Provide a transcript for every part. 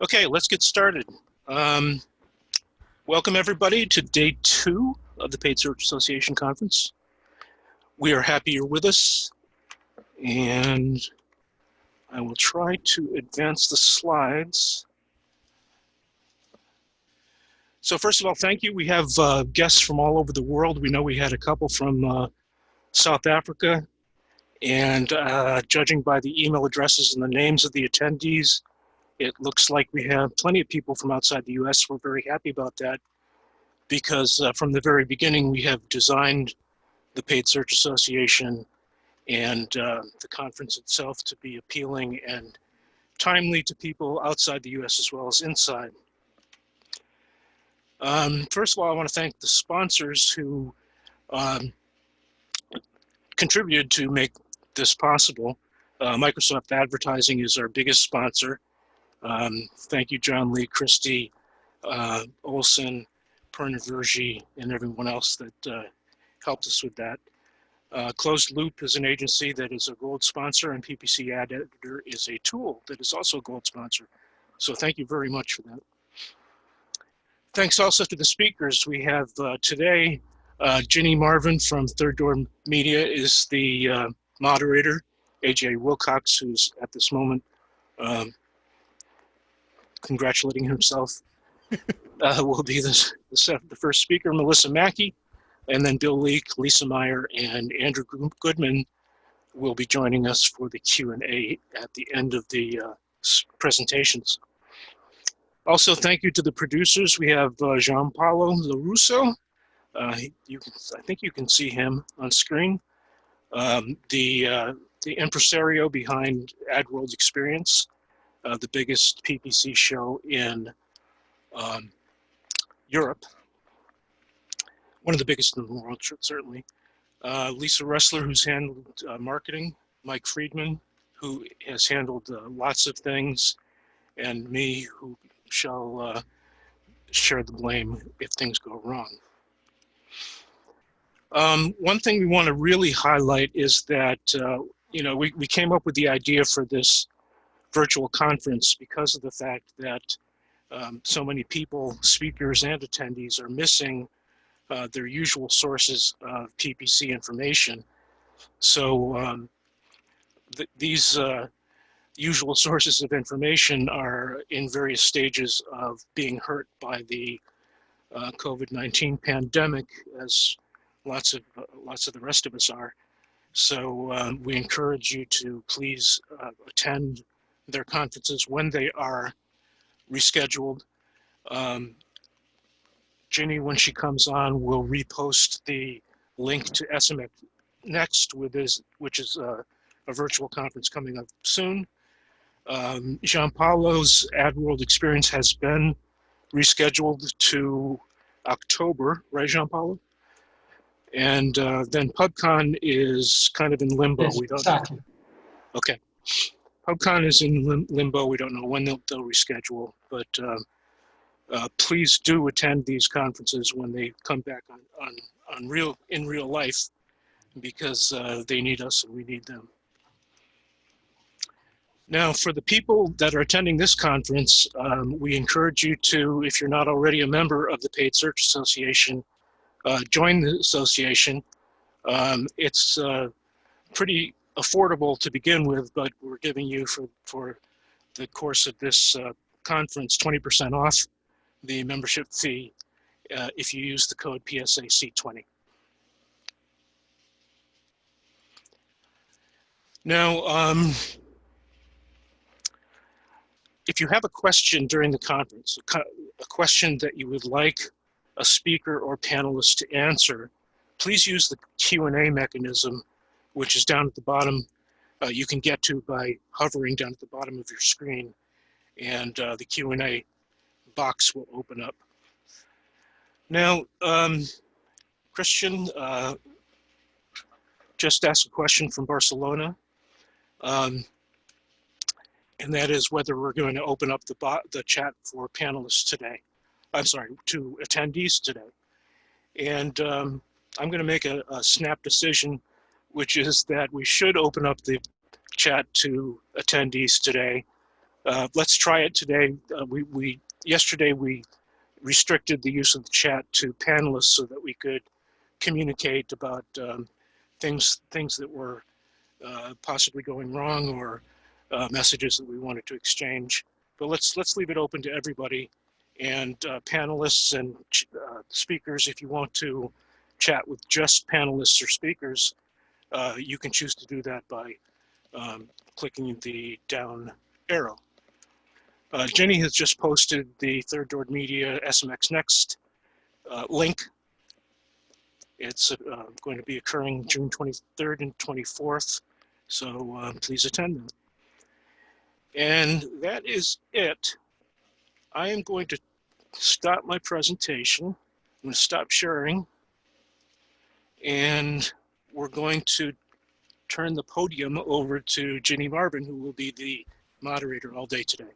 Okay, let's get started. Welcome everybody to day 2 of the Paid Search Association conference. We are happy you're with us, and I will try to advance the slides. So first of all, thank you. We have guests from all over the world. We know we had a couple from South Africa, and judging by the email addresses and the names of the attendees, it looks like we have plenty of people from outside the US. We're very happy about that because from the very beginning, we have designed the Paid Search Association and the conference itself to be appealing and timely to people outside the US as well as inside. First of all, I want to thank the sponsors who contributed to make this possible. Microsoft Advertising is our biggest sponsor. Thank you, John Lee, Christy, Olson, Perna Vergi, and everyone else that helped us with that. Closed Loop is an agency that is a gold sponsor, and PPC Ad Editor is a tool that is also a gold sponsor. So thank you very much for that. Thanks also to the speakers. We have today, Ginny Marvin from Third Door Media is the moderator. AJ Wilcox, who's at this moment congratulating himself, will be the first speaker. Melissa Mackey, and then Bill Leak, Lisa Meyer, and Andrew Goodman will be joining us for the Q&A at the end of the presentations. Also, thank you to the producers. We have Gianpaolo LaRusso. I think you can see him on screen. The impresario behind AdWorld Experience, the biggest PPC show in Europe. One of the biggest in the world, certainly. Lisa Ressler, who's handled marketing. Mike Friedman, who has handled lots of things. And me, who shall share the blame if things go wrong. One thing we want to really highlight is that, we came up with the idea for this virtual conference because of the fact that so many people, speakers and attendees, are missing their usual sources of PPC information. So these usual sources of information are in various stages of being hurt by the COVID-19 pandemic, as lots of the rest of us are. So we encourage you to please attend their conferences when they are rescheduled. Ginny, when she comes on, will repost the link to SMX Next, which is a virtual conference coming up soon. Gianpaolo's AdWorld Experience has been rescheduled to October, right, Gianpaolo? And then PubCon is kind of in limbo. Yes, we don't exactly. know. Okay. PubCon is in limbo. We don't know when they'll reschedule, but please do attend these conferences when they come back in real life, because they need us and we need them. Now, for the people that are attending this conference, we encourage you to, if you're not already a member of the Paid Search Association, join the association. It's pretty affordable to begin with, but we're giving you for the course of this conference 20% off the membership fee if you use the code PSAC20. Now, if you have a question during the conference, a question that you would like a speaker or panelist to answer, please use the Q&A mechanism, which is down at the bottom. You can get to by hovering down at the bottom of your screen, and the Q&A box will open up. Now, Christian just asked a question from Barcelona, and that is whether we're going to open up the chat for panelists today. I'm sorry, to attendees today. And I'm going to make a snap decision, which is that we should open up the chat to attendees today. let's try it today. Yesterday we restricted the use of the chat to panelists so that we could communicate about things that were possibly going wrong, or messages that we wanted to exchange. But let's leave it open to everybody, and panelists and speakers. If you want to chat with just panelists or speakers, you can choose to do that by clicking the down arrow. Jenny has just posted the Third Door Media SMX Next link. It's going to be occurring June 23rd and 24th, so please attend them. And that is it. I am going to stop my presentation. I'm going to stop sharing, and we're going to turn the podium over to Ginny Marvin, who will be the moderator all day today.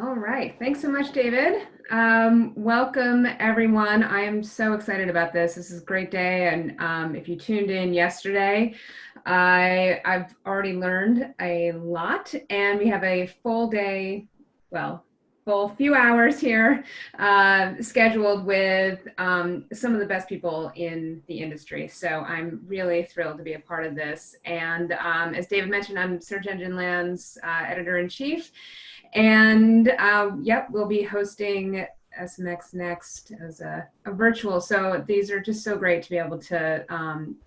All right, thanks so much, David. Welcome, everyone. I am so excited about this. This is a great day, and if you tuned in yesterday, I've already learned a lot, and we have a full day, well, full few hours here scheduled with some of the best people in the industry. So I'm really thrilled to be a part of this. And as David mentioned, I'm Search Engine Land's editor-in-chief. And yep, we'll be hosting SMX Next as a virtual. So these are just so great to be able to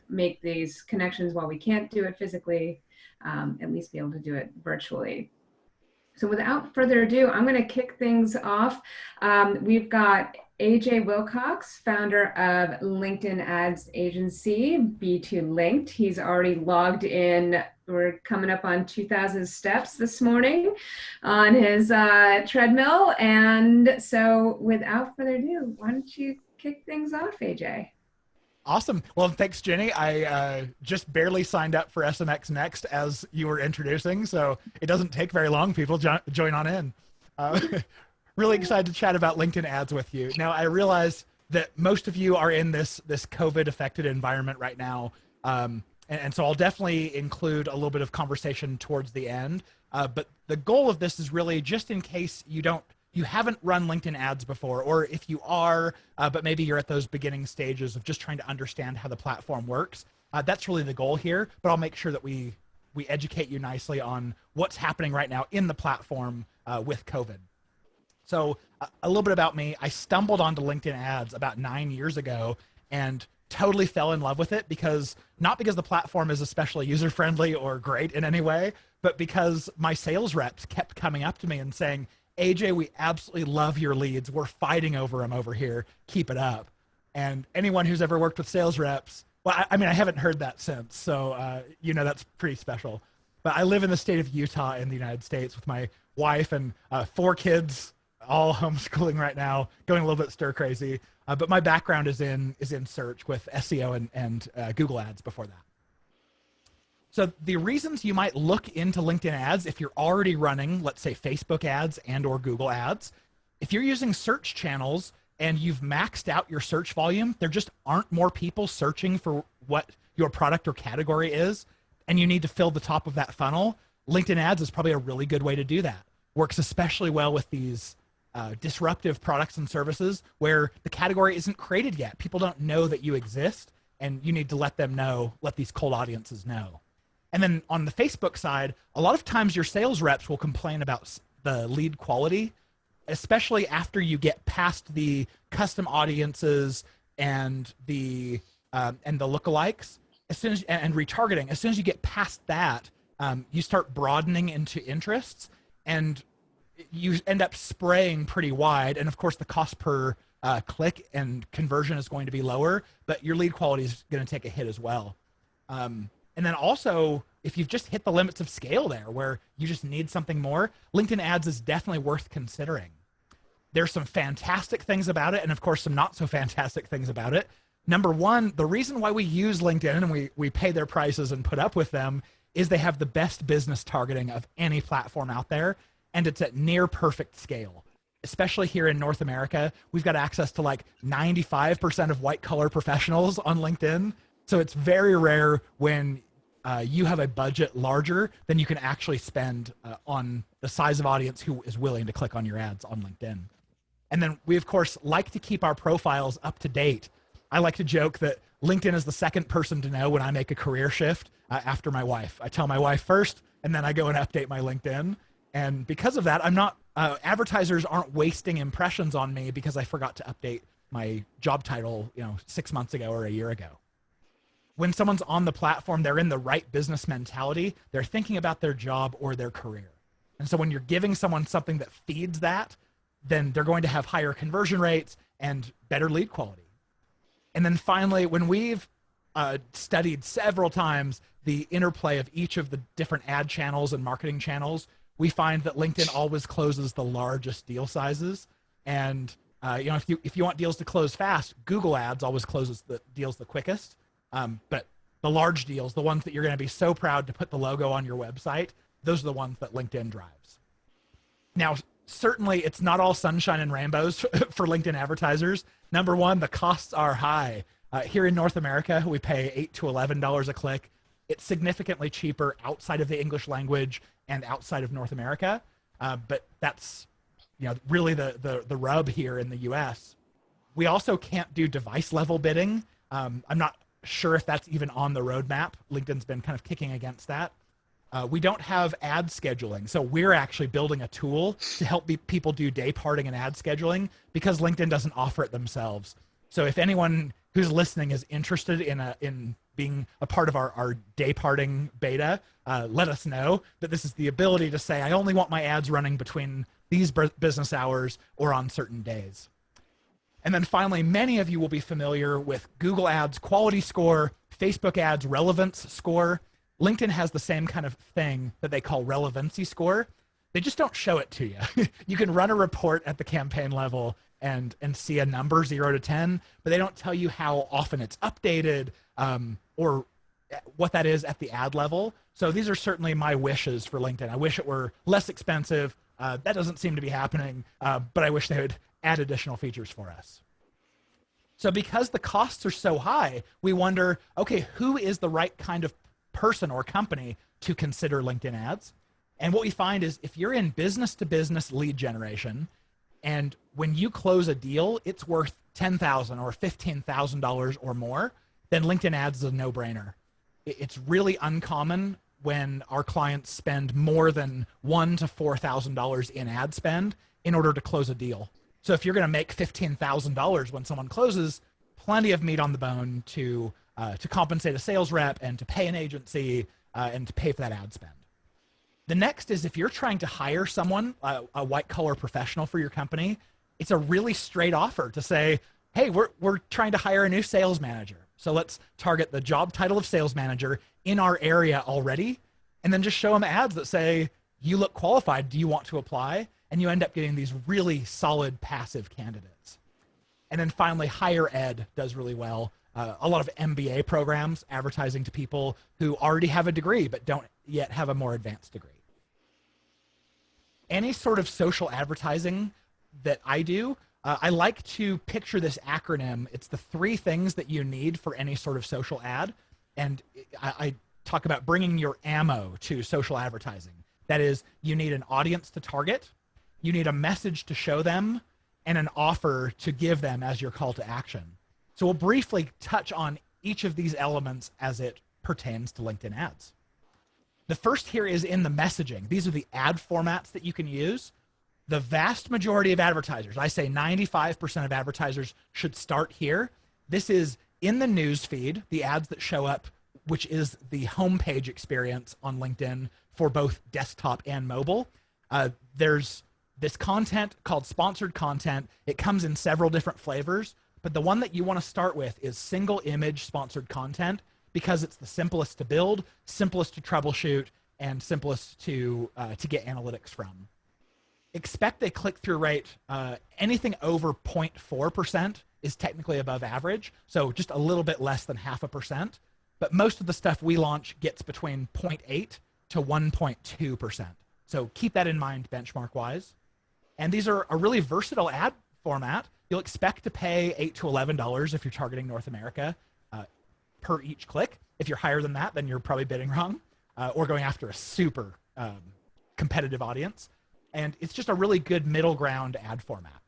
make these connections while we can't do it physically, at least be able to do it virtually. So without further ado, I'm going to kick things off. We've got AJ Wilcox, founder of LinkedIn ads agency, B2 Linked. He's already logged in. We're coming up on 2,000 steps this morning on his treadmill. And so without further ado, why don't you kick things off, AJ? Awesome. Well, thanks, Jenny. I just barely signed up for SMX Next as you were introducing, so it doesn't take very long. People join on in. Really excited to chat about LinkedIn ads with you. Now, I realize that most of you are in this COVID-affected environment right now, and so I'll definitely include a little bit of conversation towards the end. But the goal of this is really just in case you haven't run LinkedIn ads before, or if you are, but maybe you're at those beginning stages of just trying to understand how the platform works. That's really the goal here, but I'll make sure that we educate you nicely on what's happening right now in the platform with COVID. So a little bit about me. I stumbled onto LinkedIn ads about 9 years ago and totally fell in love with it not because the platform is especially user-friendly or great in any way, but because my sales reps kept coming up to me and saying, AJ, we absolutely love your leads. We're fighting over them over here. Keep it up. And anyone who's ever worked with sales reps, well, I mean, I haven't heard that since, so you know that's pretty special. But I live in the state of Utah in the United States with my wife and 4 kids, all homeschooling right now, going a little bit stir crazy. But my background is in search with SEO and Google ads before that. So the reasons you might look into LinkedIn ads if you're already running, let's say, Facebook ads and or Google ads, if you're using search channels and you've maxed out your search volume, there just aren't more people searching for what your product or category is, and you need to fill the top of that funnel, LinkedIn ads is probably a really good way to do that. Works especially well with these disruptive products and services where the category isn't created yet. People don't know that you exist, and you need to let these cold audiences know. And then on the Facebook side, a lot of times your sales reps will complain about the lead quality, especially after you get past the custom audiences and the lookalikes, and retargeting. As soon as you get past that, you start broadening into interests, and you end up spraying pretty wide. And of course, the cost per click and conversion is going to be lower, but your lead quality is going to take a hit as well. And then also, if you've just hit the limits of scale there, where you just need something more, LinkedIn ads is definitely worth considering. There's some fantastic things about it, and of course, some not so fantastic things about it. Number one, the reason why we use LinkedIn and we pay their prices and put up with them is they have the best business targeting of any platform out there, and it's at near perfect scale. Especially here in North America, we've got access to like 95% of white collar professionals on LinkedIn. So it's very rare when you have a budget larger than you can actually spend on the size of audience who is willing to click on your ads on LinkedIn. And then we, of course, like to keep our profiles up to date. I like to joke that LinkedIn is the second person to know when I make a career shift after my wife. I tell my wife first, and then I go and update my LinkedIn. And because of that, I'm not, advertisers aren't wasting impressions on me because I forgot to update my job title, 6 months ago or a year ago. When someone's on the platform, they're in the right business mentality. They're thinking about their job or their career. And so when you're giving someone something that feeds that, then they're going to have higher conversion rates and better lead quality. And then finally, when we've studied several times the interplay of each of the different ad channels and marketing channels, we find that LinkedIn always closes the largest deal sizes. And if you want deals to close fast, Google Ads always closes the deals the quickest. But the large deals, the ones that you're going to be so proud to put the logo on your website, those are the ones that LinkedIn drives. Now, certainly it's not all sunshine and rainbows for LinkedIn advertisers. Number one, the costs are high. Here in North America, we pay $8 to $11 a click. It's significantly cheaper outside of the English language and outside of North America. But that's really the rub here in the US. We also can't do device level bidding. I'm not sure if that's even on the roadmap. LinkedIn's been kind of kicking against that. We don't have ad scheduling. So we're actually building a tool to help people do day parting and ad scheduling because LinkedIn doesn't offer it themselves. So if anyone who's listening is interested in being a part of our day parting beta, let us know that this is the ability to say, I only want my ads running between these business hours or on certain days. And then finally, many of you will be familiar with Google Ads quality score, Facebook ads relevance score. LinkedIn has the same kind of thing that they call relevancy score. They just don't show it to you. You can run a report at the campaign level and see a number 0 to 10, but they don't tell you how often it's updated or what that is at the ad level. So these are certainly my wishes for LinkedIn. I wish it were less expensive. That doesn't seem to be happening, but I wish they would add additional features for us. So because the costs are so high, we wonder, okay, who is the right kind of person or company to consider LinkedIn ads? And what we find is if you're in business to business lead generation, and when you close a deal, it's worth $10,000 or $15,000 or more, then LinkedIn ads is a no-brainer. It's really uncommon when our clients spend more than $1,000 to $4,000 in ad spend in order to close a deal. So if you're going to make $15,000 when someone closes, plenty of meat on the bone to compensate a sales rep and to pay an agency and to pay for that ad spend. The next is if you're trying to hire someone, a white collar professional for your company, it's a really straight offer to say, hey, we're trying to hire a new sales manager. So let's target the job title of sales manager in our area already, and then just show them ads that say, you look qualified, do you want to apply? And you end up getting these really solid passive candidates. And then finally, higher ed does really well. A lot of MBA programs advertising to people who already have a degree but don't yet have a more advanced degree. Any sort of social advertising that I do, I like to picture this acronym. It's the 3 things that you need for any sort of social ad. And I talk about bringing your ammo to social advertising. That is, you need an audience to target, you need a message to show them, and an offer to give them as your call to action. So we'll briefly touch on each of these elements as it pertains to LinkedIn ads. The first here is in the messaging. These are the ad formats that you can use. The vast majority of advertisers, I say 95% of advertisers should start here. This is in the news feed, the ads that show up, which is the homepage experience on LinkedIn for both desktop and mobile. There's this content called sponsored content. It comes in several different flavors, but the one that you want to start with is single image sponsored content because it's the simplest to build, simplest to troubleshoot, and simplest to get analytics from. Expect a click-through rate, anything over 0.4% is technically above average, so just a little bit less than 0.5%, but most of the stuff we launch gets between 0.8 to 1.2%. So keep that in mind benchmark-wise. And these are a really versatile ad format. You'll expect to pay $8 to $11 if you're targeting North America per each click. If you're higher than that, then you're probably bidding wrong, or going after a super competitive audience. And it's just a really good middle ground ad format.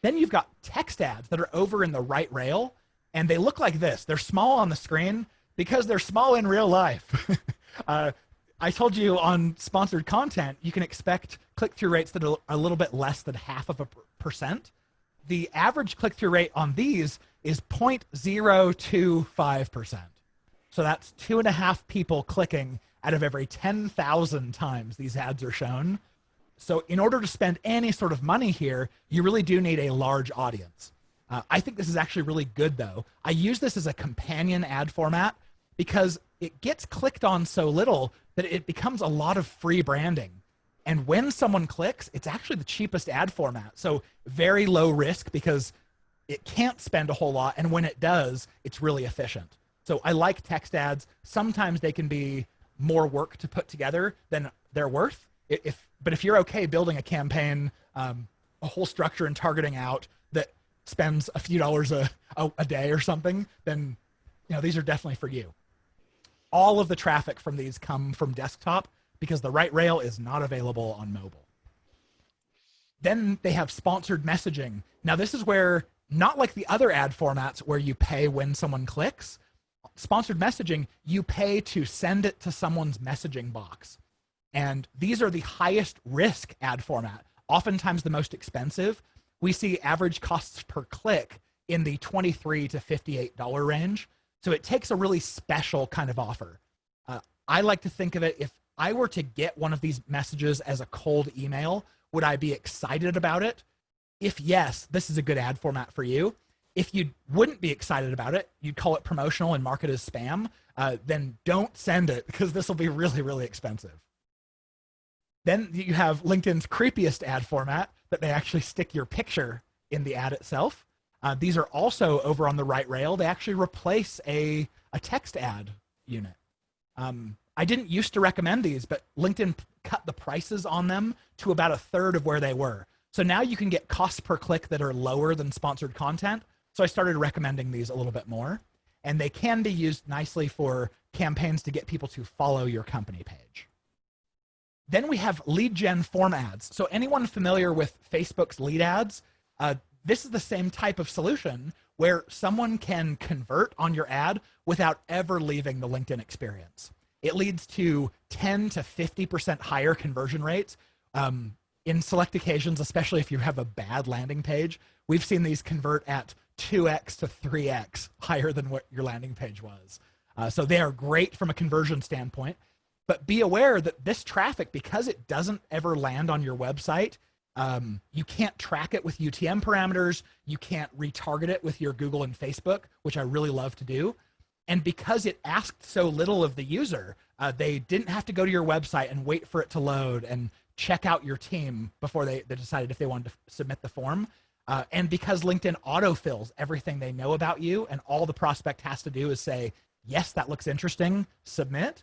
Then you've got text ads that are over in the right rail, and they look like this. They're small on the screen because they're small in real life. I told you on sponsored content, you can expect click-through rates that are a little bit less than 0.5%. The average click-through rate on these is 0.025%. So that's 2.5 people clicking out of every 10,000 times these ads are shown. So in order to spend any sort of money here, you really do need a large audience. I think this is actually really good though. I use this as a companion ad format because it gets clicked on so little that it becomes a lot of free branding. And when someone clicks, it's actually the cheapest ad format. So very low risk because it can't spend a whole lot. And when it does, it's really efficient. So I like text ads. Sometimes they can be more work to put together than they're worth. But if you're okay building a campaign, a whole structure and targeting out that spends a few dollars a day or something, then these are definitely for you. All of the traffic from these come from desktop because the right rail is not available on mobile. Then they have sponsored messaging. Now this is where, not like the other ad formats where you pay when someone clicks, sponsored messaging, you pay to send it to someone's messaging box. And these are the highest risk ad format, oftentimes the most expensive. We see average costs per click in the $23 to $58 range. So it takes a really special kind of offer. I like to think of it, if I were to get one of these messages as a cold email, would I be excited about it? If yes, this is a good ad format for you. If you wouldn't be excited about it, you'd call it promotional and mark it as spam, then don't send it because this will be really, really expensive. Then you have LinkedIn's creepiest ad format that they actually stick your picture in the ad itself. These are also over on the right rail. They actually replace a text ad unit. I didn't used to recommend these, but LinkedIn cut the prices on them to about 1/3 of where they were. So now you can get costs per click that are lower than sponsored content. So I started recommending these a little bit more. And they can be used nicely for campaigns to get people to follow your company page. Then we have lead gen form ads. So anyone familiar with Facebook's lead ads, this is the same type of solution where someone can convert on your ad without ever leaving the LinkedIn experience. It leads to 10 to 50% higher conversion rates. In select occasions, especially if you have a bad landing page, we've seen these convert at 2x to 3x higher than what your landing page was. So they are great from a conversion standpoint. But be aware that this traffic, because it doesn't ever land on your website, you can't track it with UTM parameters. You can't retarget it with your Google and Facebook, which I really love to do. And because it asked so little of the user, they didn't have to go to your website and wait for it to load and check out your team before they decided if they wanted to submit the form. And because LinkedIn autofills everything they know about you, and all the prospect has to do is say, yes, that looks interesting, submit,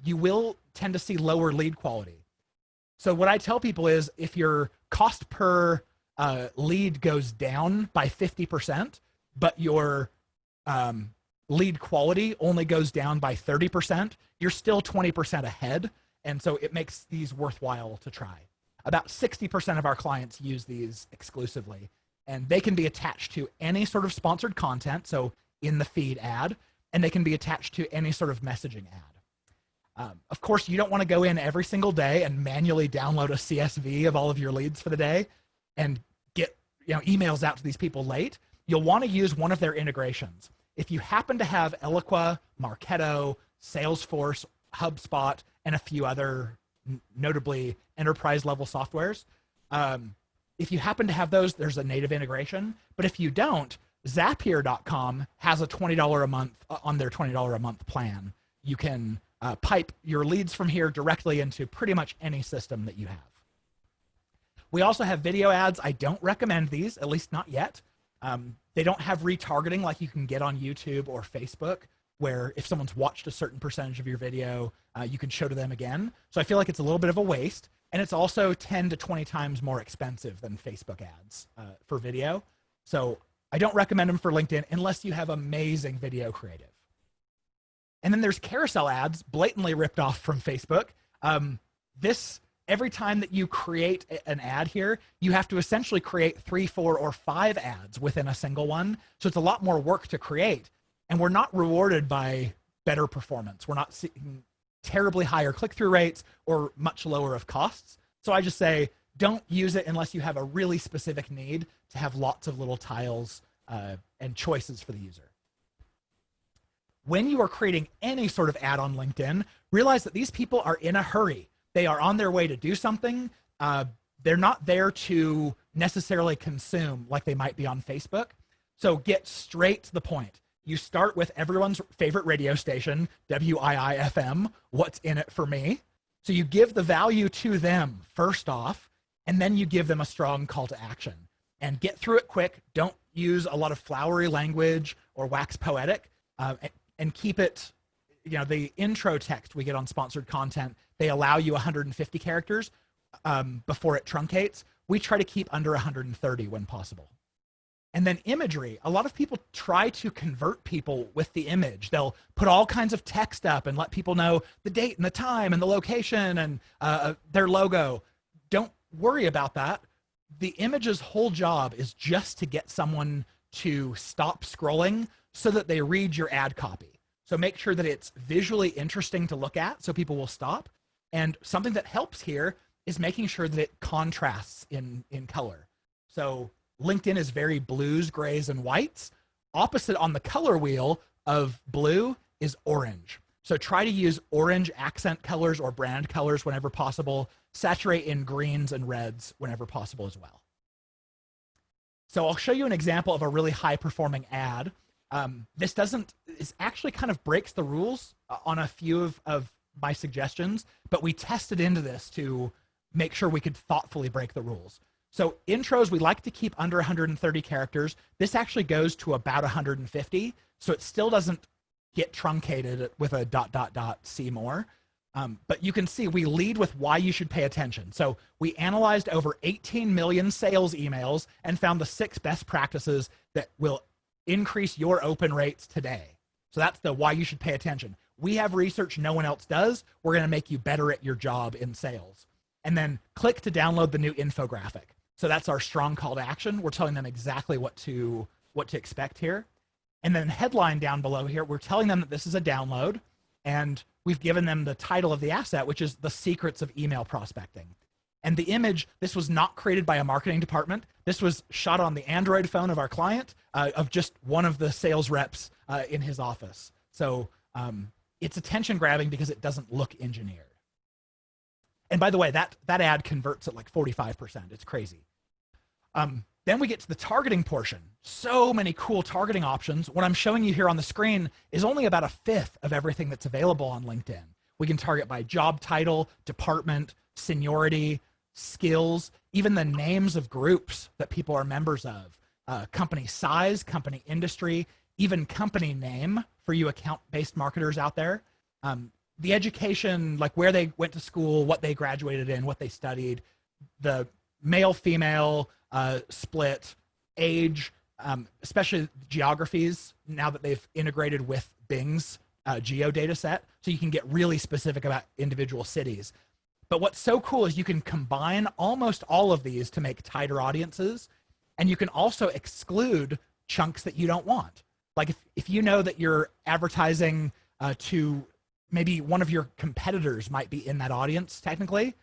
you will tend to see lower lead quality. So what I tell people is, if your cost per lead goes down by 50%, but your lead quality only goes down by 30%, you're still 20% ahead. And so it makes these worthwhile to try. About 60% of our clients use these exclusively, and they can be attached to any sort of sponsored content, so in the feed ad, and they can be attached to any sort of messaging ad. Of course, you don't want to go in every single day and manually download a CSV of all of your leads for the day and get emails out to these people late. You'll want to use one of their integrations. If you happen to have Eloqua, Marketo, Salesforce, HubSpot, and a few other notably enterprise level softwares, if you happen to have those, there's a native integration. But if you don't, Zapier.com has a $20 a month on their $20 a month plan. You can pipe your leads from here directly into pretty much any system that you have. We also have video ads. I don't recommend these, at least not yet. They don't have retargeting like you can get on YouTube or Facebook, where if someone's watched a certain percentage of your video, you can show to them again. So I feel like it's a little bit of a waste. And it's also 10 to 20 times more expensive than Facebook ads for video. So I don't recommend them for LinkedIn unless you have amazing video creative. And then there's carousel ads, blatantly ripped off from Facebook. Every time that you create an ad here, you have to essentially create 3, 4, or 5 ads within a single one. So it's a lot more work to create. And we're not rewarded by better performance. We're not seeing terribly higher click-through rates or much lower of costs. So I just say, don't use it unless you have a really specific need to have lots of little tiles and choices for the user. When you are creating any sort of ad on LinkedIn, realize that these people are in a hurry. They are on their way to do something. They're not there to necessarily consume like they might be on Facebook. So get straight to the point. You start with everyone's favorite radio station, WIIFM, what's in it for me? So you give the value to them first off, and then you give them a strong call to action. And get through it quick. Don't use a lot of flowery language or wax poetic, and keep it, the intro text we get on sponsored content, they allow you 150 characters before it truncates. We try to keep under 130 when possible. And then imagery. A lot of people try to convert people with the image. They'll put all kinds of text up and let people know the date and the time and the location and their logo. Don't worry about that. The image's whole job is just to get someone to stop scrolling so that they read your ad copy. So make sure that it's visually interesting to look at so people will stop. And something that helps here is making sure that it contrasts in color. So LinkedIn is very blues, grays, and whites. Opposite on the color wheel of blue is orange. So try to use orange accent colors or brand colors whenever possible. Saturate in greens and reds whenever possible as well. So I'll show you an example of a really high performing ad. This actually kind of breaks the rules on a few of my suggestions, but we tested into this to make sure we could thoughtfully break the rules. So intros, we like to keep under 130 characters. This actually goes to about 150, so it still doesn't get truncated with a ... see more. But you can see we lead with why you should pay attention. So we analyzed over 18 million sales emails and found the 6 best practices that will increase your open rates today. So that's the why you should pay attention. We have research no one else does. We're going to make you better at your job in sales. And then click to download the new infographic. So that's our strong call to action. We're telling them exactly what to expect here. And then headline down below here, we're telling them that this is a download, and we've given them the title of the asset, which is the secrets of email prospecting. And the image, this was not created by a marketing department. This was shot on the Android phone of our client, of just one of the sales reps in his office. So it's attention grabbing because it doesn't look engineered. And by the way, that ad converts at like 45%. It's crazy. Then we get to the targeting portion. So many cool targeting options. What I'm showing you here on the screen is only about 1/5 of everything that's available on LinkedIn. We can target by job title, department, seniority, skills, even the names of groups that people are members of, company size, company industry, even company name for you account-based marketers out there. The education, like where they went to school, what they graduated in, what they studied, the male, female split, age, especially geographies, now that they've integrated with Bing's geo data set, so you can get really specific about individual cities. But what's so cool is you can combine almost all of these to make tighter audiences, and you can also exclude chunks that you don't want. Like if you know that you're advertising to maybe one of your competitors might be in that audience technically,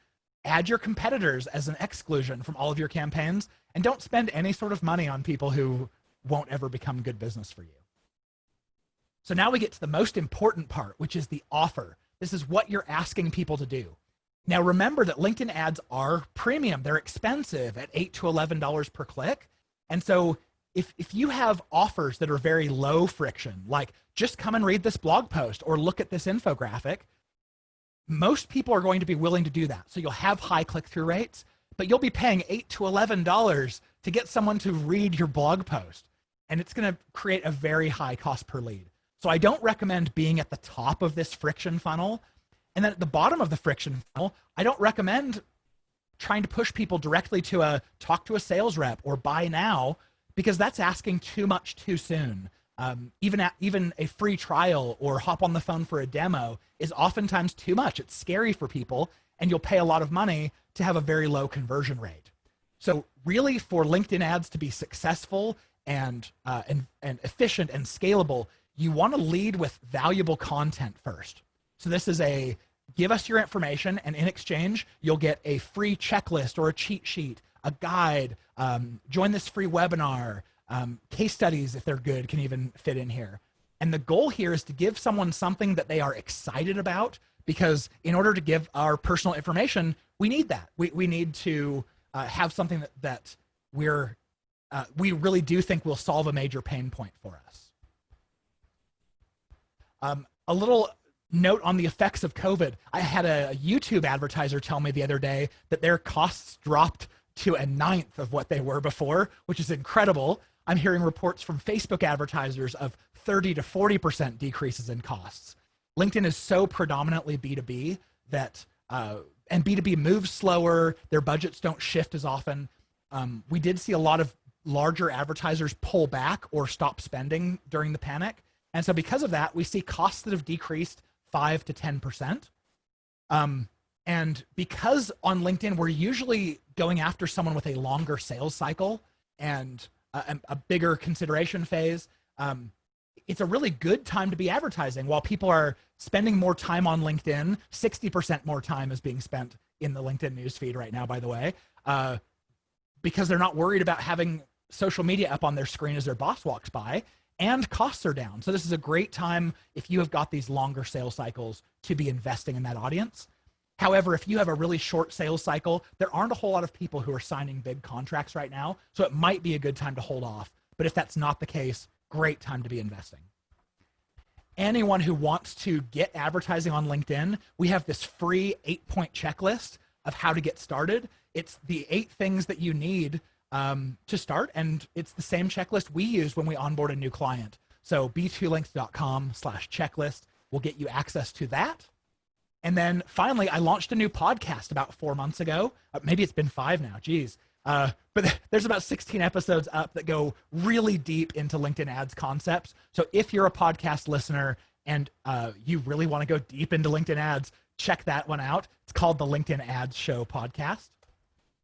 add your competitors as an exclusion from all of your campaigns, and don't spend any sort of money on people who won't ever become good business for you. So now we get to the most important part, which is the offer. This is what you're asking people to do. Now remember that LinkedIn ads are premium. They're expensive at $8 to $11 per click. And so if you have offers that are very low friction, like just come and read this blog post or look at this infographic, most people are going to be willing to do that. So you'll have high click-through rates, but you'll be paying $8 to $11 to get someone to read your blog post. And it's going to create a very high cost per lead. So I don't recommend being at the top of this friction funnel. And then at the bottom of the friction funnel, I don't recommend trying to push people directly to talk to a sales rep or buy now, because that's asking too much too soon. Even a free trial or hop on the phone for a demo is oftentimes too much. It's scary for people, and you'll pay a lot of money to have a very low conversion rate. So really, for LinkedIn ads to be successful and efficient and scalable, you want to lead with valuable content first. So this is a give us your information, and in exchange, you'll get a free checklist or a cheat sheet, a guide, join this free webinar, case studies, if they're good, can even fit in here. And the goal here is to give someone something that they are excited about, because in order to give our personal information, we need that. We need to have something that we really do think will solve a major pain point for us. A little note on the effects of COVID. I had a YouTube advertiser tell me the other day that their costs dropped to 1/9 of what they were before, which is incredible. I'm hearing reports from Facebook advertisers of 30 to 40% decreases in costs. LinkedIn is so predominantly B2B that, and B2B moves slower, their budgets don't shift as often. We did see a lot of larger advertisers pull back or stop spending during the panic. And so because of that, we see costs that have decreased 5 to 10%. And because on LinkedIn, we're usually going after someone with a longer sales cycle and a bigger consideration phase, it's a really good time to be advertising. While people are spending more time on LinkedIn, 60% more time is being spent in the LinkedIn newsfeed right now, by the way, because they're not worried about having social media up on their screen as their boss walks by, and costs are down. So this is a great time if you have got these longer sales cycles to be investing in that audience. However, if you have a really short sales cycle, there aren't a whole lot of people who are signing big contracts right now. So it might be a good time to hold off. But if that's not the case, great time to be investing. Anyone who wants to get advertising on LinkedIn, we have this free 8-point checklist of how to get started. It's the 8 things that you need to start. And it's the same checklist we use when we onboard a new client. So b2links.com/checklist will get you access to that. And then finally, I launched a new podcast about 4 months ago. Maybe it's been 5 now, geez. But there's about 16 episodes up that go really deep into LinkedIn ads concepts. So if you're a podcast listener and you really want to go deep into LinkedIn ads, check that one out. It's called the LinkedIn Ads Show podcast.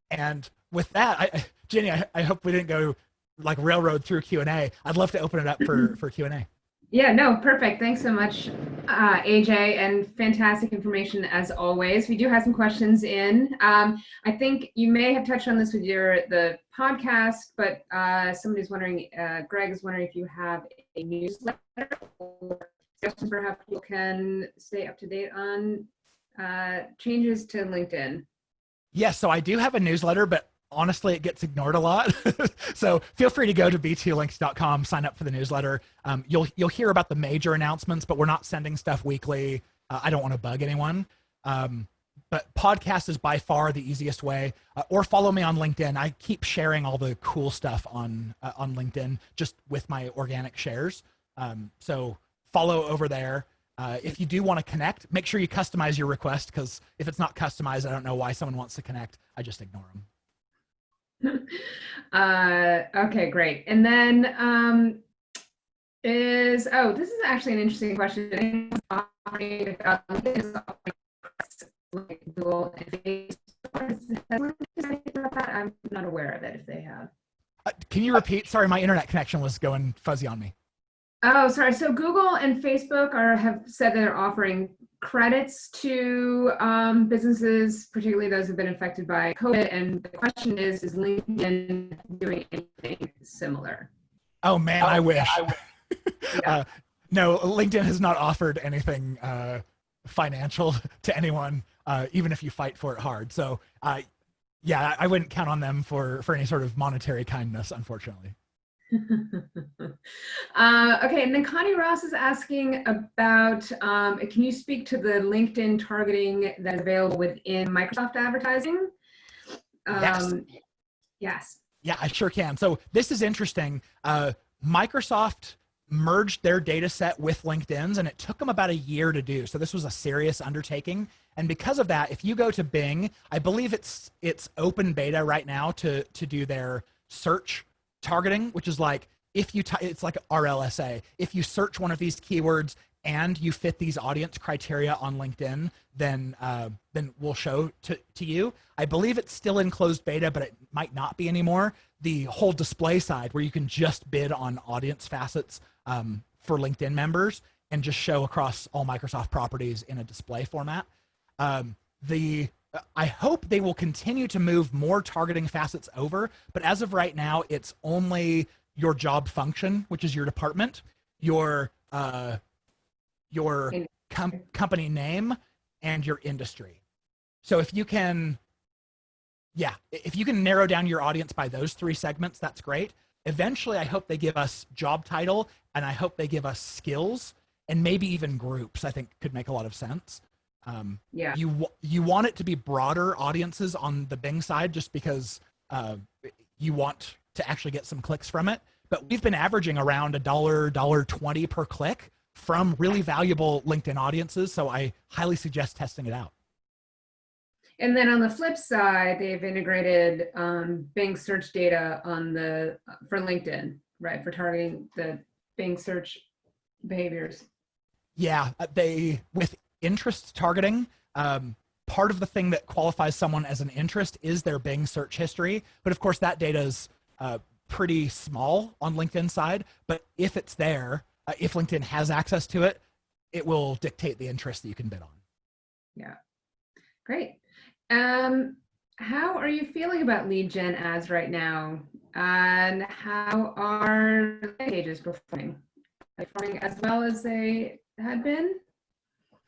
And with that, Jenny, I hope we didn't go like railroad through Q&A. I'd love to open it up for Q&A. Yeah, no, perfect. Thanks so much, AJ, and fantastic information as always. We do have some questions in. I think you may have touched on this with the podcast, but somebody's wondering, Greg is wondering if you have a newsletter or suggestions for how people can stay up to date on changes to LinkedIn. Yes, so I do have a newsletter, but honestly, it gets ignored a lot. So feel free to go to b2links.com, sign up for the newsletter. You'll hear about the major announcements, but we're not sending stuff weekly. I don't want to bug anyone. But podcast is by far the easiest way. Or follow me on LinkedIn. I keep sharing all the cool stuff on LinkedIn just with my organic shares. So follow over there. If you do want to connect, make sure you customize your request, because if it's not customized, I don't know why someone wants to connect. I just ignore them. Okay, great. And then this is actually an interesting question. Google and Facebook. I'm not aware of it if they have. Can you repeat? Sorry, my internet connection was going fuzzy on me. Oh, sorry. So Google and Facebook have said that they're offering credits to businesses, particularly those who have been affected by COVID. And the question is LinkedIn doing anything similar? Oh man, I wish. Yeah. No, LinkedIn has not offered anything financial to anyone, even if you fight for it hard. So yeah, I wouldn't count on them for any sort of monetary kindness, unfortunately. Okay, and then Connie Ross is asking about, can you speak to the LinkedIn targeting that is available within Microsoft advertising? Yes. Yes. Yeah, I sure can. So this is interesting. Microsoft merged their data set with LinkedIn's, and it took them about a year to do. So this was a serious undertaking. And because of that, if you go to Bing, I believe it's open beta right now to do their search targeting, which is like if you it's like RLSA. If you search one of these keywords and you fit these audience criteria on LinkedIn, then we'll show to you. I believe it's still in closed beta, but it might not be anymore. The whole display side where you can just bid on audience facets for LinkedIn members and just show across all Microsoft properties in a display format. I hope they will continue to move more targeting facets over, but as of right now, it's only your job function, which is your department, your company name, and your industry. So if you can, if you can narrow down your audience by those 3 segments, that's great. Eventually, I hope they give us job title, and I hope they give us skills, and maybe even groups. I think could make a lot of sense. You want it to be broader audiences on the Bing side, just because you want to actually get some clicks from it. But we've been averaging around $1.20 per click from really valuable LinkedIn audiences. So I highly suggest testing it out. And then on the flip side, they've integrated Bing search data for LinkedIn, right? For targeting the Bing search behaviors. Yeah, with interest targeting, part of the thing that qualifies someone as an interest is their Bing search history. But of course, that data is pretty small on LinkedIn side. But if it's there, if LinkedIn has access to it, it will dictate the interest that you can bid on. Yeah, great. How are you feeling about lead gen ads right now? And how are pages performing? Are they performing as well as they had been?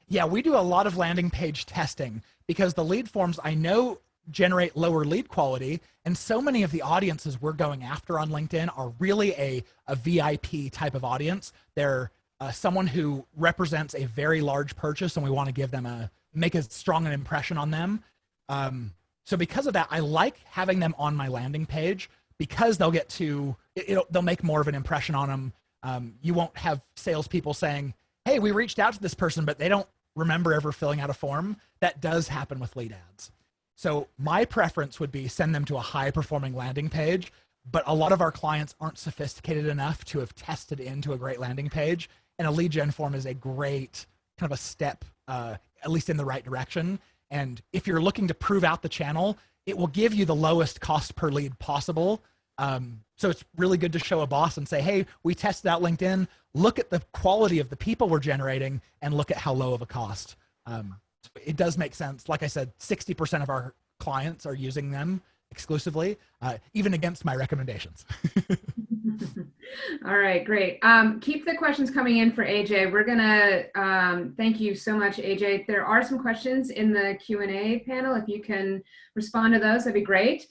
Yeah, we do a lot of landing page testing because the lead forms I know generate lower lead quality, and so many of the audiences we're going after on LinkedIn are really a VIP type of audience. They're someone who represents a very large purchase, and we want to give them make as strong an impression on them. So because of that, I like having them on my landing page because they'll get to they'll make more of an impression on them. You won't have salespeople saying, "Hey, we reached out to this person," but they don't remember ever filling out a form. That does happen with lead ads. So my preference would be send them to a high performing landing page, but a lot of our clients aren't sophisticated enough to have tested into a great landing page. And a lead gen form is a great kind of a step, at least in the right direction. And if you're looking to prove out the channel, it will give you the lowest cost per lead possible. So it's really good to show a boss and say, hey, we tested out LinkedIn, look at the quality of the people we're generating and look at how low of a cost. So it does make sense. Like I said, 60% of our clients are using them exclusively, even against my recommendations. All right, great. Keep the questions coming in for AJ. We're gonna thank you so much, AJ. There are some questions in the Q&A panel. If you can respond to those, that'd be great.